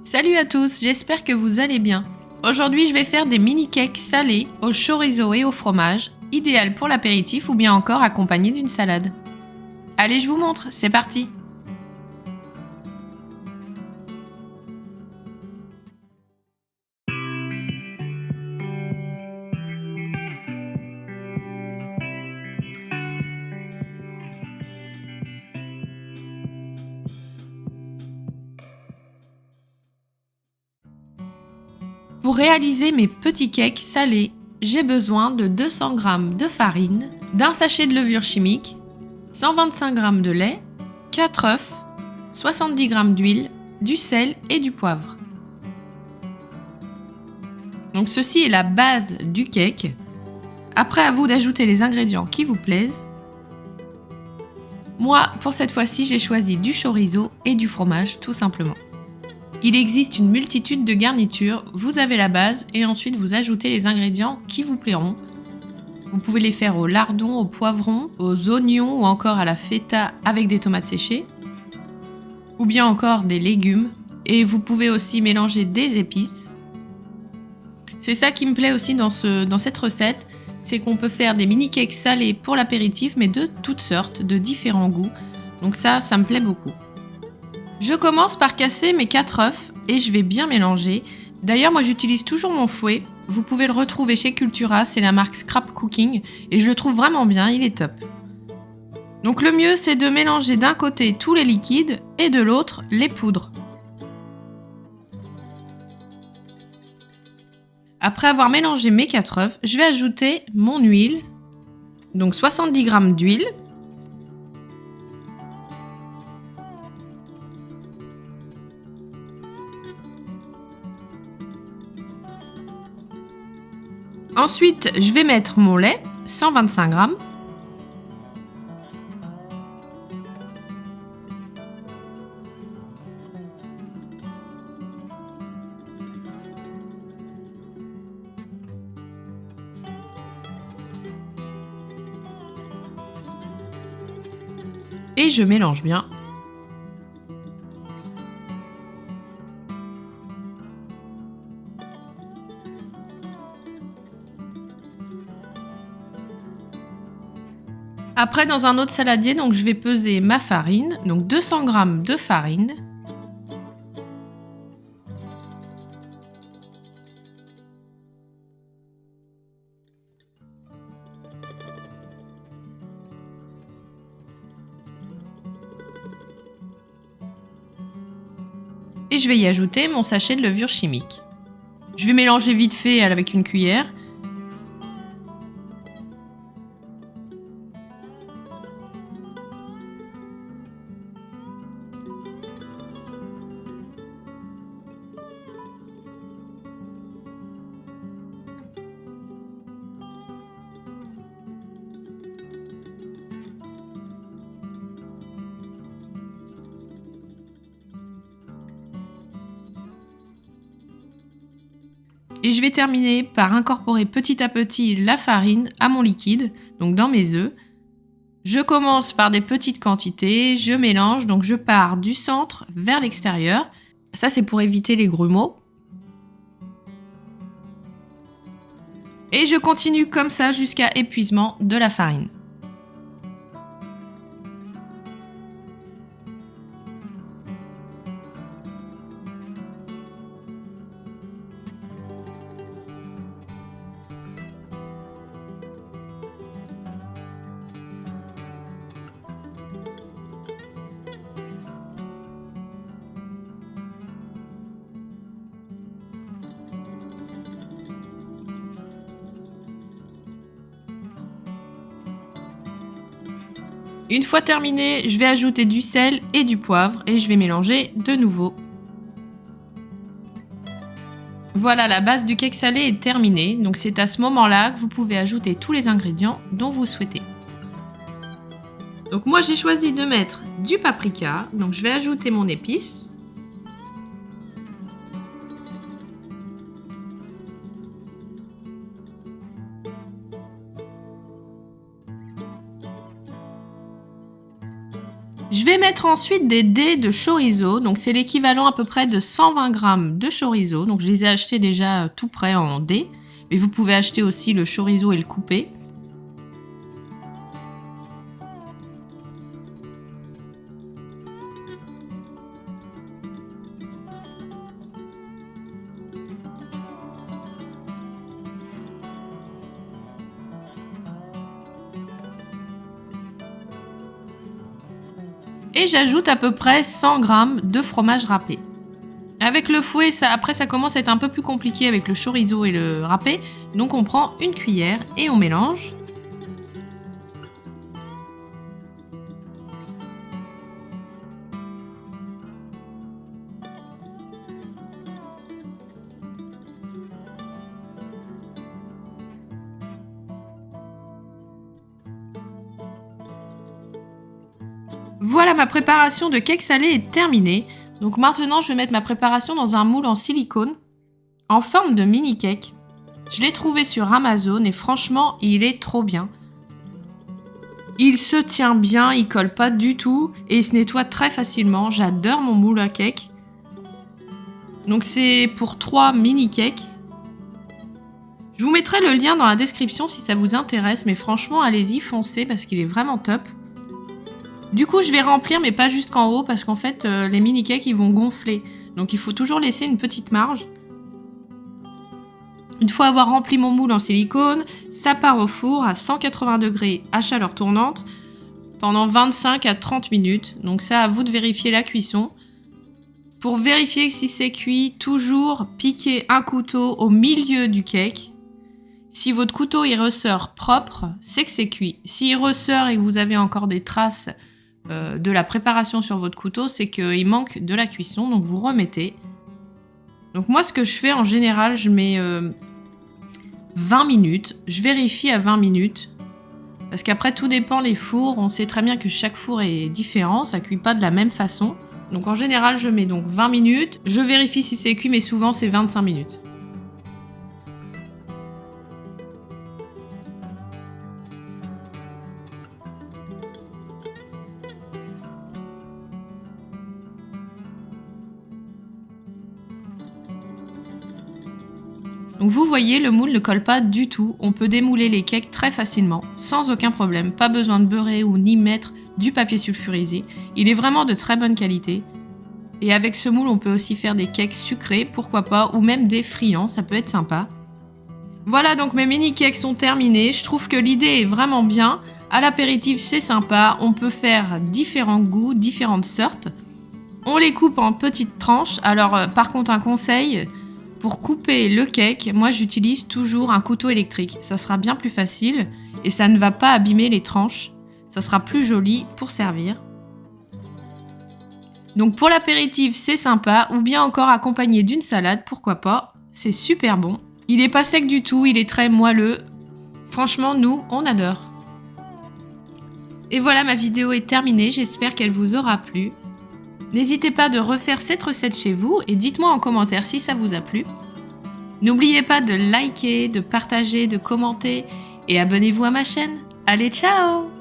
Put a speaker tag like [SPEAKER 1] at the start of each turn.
[SPEAKER 1] Salut à tous, j'espère que vous allez bien. Aujourd'hui, je vais faire des mini cakes salés au chorizo et au fromage, idéal pour l'apéritif ou bien encore accompagné d'une salade. Allez, je vous montre, c'est parti. Pour réaliser mes petits cakes salés, j'ai besoin de 200 g de farine, d'un sachet de levure chimique, 125 g de lait, 4 œufs, 70 g d'huile, du sel et du poivre. Donc ceci est la base du cake. Après, à vous d'ajouter les ingrédients qui vous plaisent. Moi, pour cette fois-ci, j'ai choisi du chorizo et du fromage, tout simplement. Il existe une multitude de garnitures, vous avez la base et ensuite vous ajoutez les ingrédients qui vous plairont. Vous pouvez les faire au lardon, au poivron, aux oignons ou encore à la feta avec des tomates séchées. Ou bien encore des légumes. Et vous pouvez aussi mélanger des épices. C'est ça qui me plaît aussi dans cette recette, c'est qu'on peut faire des mini cakes salés pour l'apéritif mais de toutes sortes, de différents goûts. Donc ça me plaît beaucoup. Je commence par casser mes 4 œufs et je vais bien mélanger. D'ailleurs, moi j'utilise toujours mon fouet. Vous pouvez le retrouver chez Cultura, c'est la marque Scrap Cooking et je le trouve vraiment bien, il est top. Donc le mieux c'est de mélanger d'un côté tous les liquides et de l'autre les poudres. Après avoir mélangé mes 4 œufs, je vais ajouter mon huile, donc 70 g d'huile. Ensuite, je vais mettre mon lait, 125 g. Et je mélange bien. Après, dans un autre saladier, donc je vais peser ma farine, donc 200 g de farine. Et je vais y ajouter mon sachet de levure chimique. Je vais mélanger vite fait avec une cuillère. Et je vais terminer par incorporer petit à petit la farine à mon liquide, donc dans mes œufs. Je commence par des petites quantités, je mélange, donc je pars du centre vers l'extérieur. Ça, c'est pour éviter les grumeaux. Et je continue comme ça jusqu'à épuisement de la farine. Une fois terminé, je vais ajouter du sel et du poivre et je vais mélanger de nouveau. Voilà, la base du cake salé est terminée, donc c'est à ce moment-là que vous pouvez ajouter tous les ingrédients dont vous souhaitez. Donc moi j'ai choisi de mettre du paprika, donc je vais ajouter mon épice. Je vais mettre ensuite des dés de chorizo, donc c'est l'équivalent à peu près de 120 g de chorizo. Donc je les ai achetés déjà tout prêts en dés, mais vous pouvez acheter aussi le chorizo et le couper. Et j'ajoute à peu près 100 g de fromage râpé. Avec le fouet, après ça commence à être un peu plus compliqué avec le chorizo et le râpé. Donc on prend une cuillère et on mélange. Voilà, ma préparation de cake salé est terminée. Donc maintenant, je vais mettre ma préparation dans un moule en silicone en forme de mini cake. Je l'ai trouvé sur Amazon et franchement, il est trop bien. Il se tient bien, il colle pas du tout et il se nettoie très facilement. J'adore mon moule à cake. Donc c'est pour 3 mini cakes. Je vous mettrai le lien dans la description si ça vous intéresse, mais franchement, allez-y, foncez parce qu'il est vraiment top. Du coup, je vais remplir, mais pas jusqu'en haut, parce qu'en fait, les mini cakes, ils vont gonfler. Donc, il faut toujours laisser une petite marge. Une fois avoir rempli mon moule en silicone, ça part au four à 180 degrés à chaleur tournante pendant 25 à 30 minutes. Donc ça, à vous de vérifier la cuisson. Pour vérifier si c'est cuit, toujours piquer un couteau au milieu du cake. Si votre couteau il ressort propre, c'est que c'est cuit. S'il ressort et que vous avez encore des traces de la préparation sur votre couteau, c'est qu'il manque de la cuisson, donc vous remettez. Donc moi, ce que je fais en général, je mets 20 minutes. Je vérifie à 20 minutes. Parce qu'après, tout dépend les fours. On sait très bien que chaque four est différent, ça cuit pas de la même façon. Donc en général, je mets donc 20 minutes. Je vérifie si c'est cuit, mais souvent c'est 25 minutes. Donc vous voyez, le moule ne colle pas du tout. On peut démouler les cakes très facilement, sans aucun problème. Pas besoin de beurrer ou ni mettre du papier sulfurisé. Il est vraiment de très bonne qualité. Et avec ce moule, on peut aussi faire des cakes sucrés, pourquoi pas, ou même des friands, ça peut être sympa. Voilà, donc mes mini cakes sont terminés. Je trouve que l'idée est vraiment bien. À l'apéritif, c'est sympa. On peut faire différents goûts, différentes sortes. On les coupe en petites tranches. Alors, par contre, un conseil, pour couper le cake, moi j'utilise toujours un couteau électrique. Ça sera bien plus facile et ça ne va pas abîmer les tranches. Ça sera plus joli pour servir. Donc pour l'apéritif, c'est sympa, ou bien encore accompagné d'une salade, pourquoi pas. C'est super bon. Il n'est pas sec du tout, il est très moelleux. Franchement, nous, on adore. Et voilà, ma vidéo est terminée, j'espère qu'elle vous aura plu. N'hésitez pas de refaire cette recette chez vous et dites-moi en commentaire si ça vous a plu. N'oubliez pas de liker, de partager, de commenter et abonnez-vous à ma chaîne. Allez, ciao!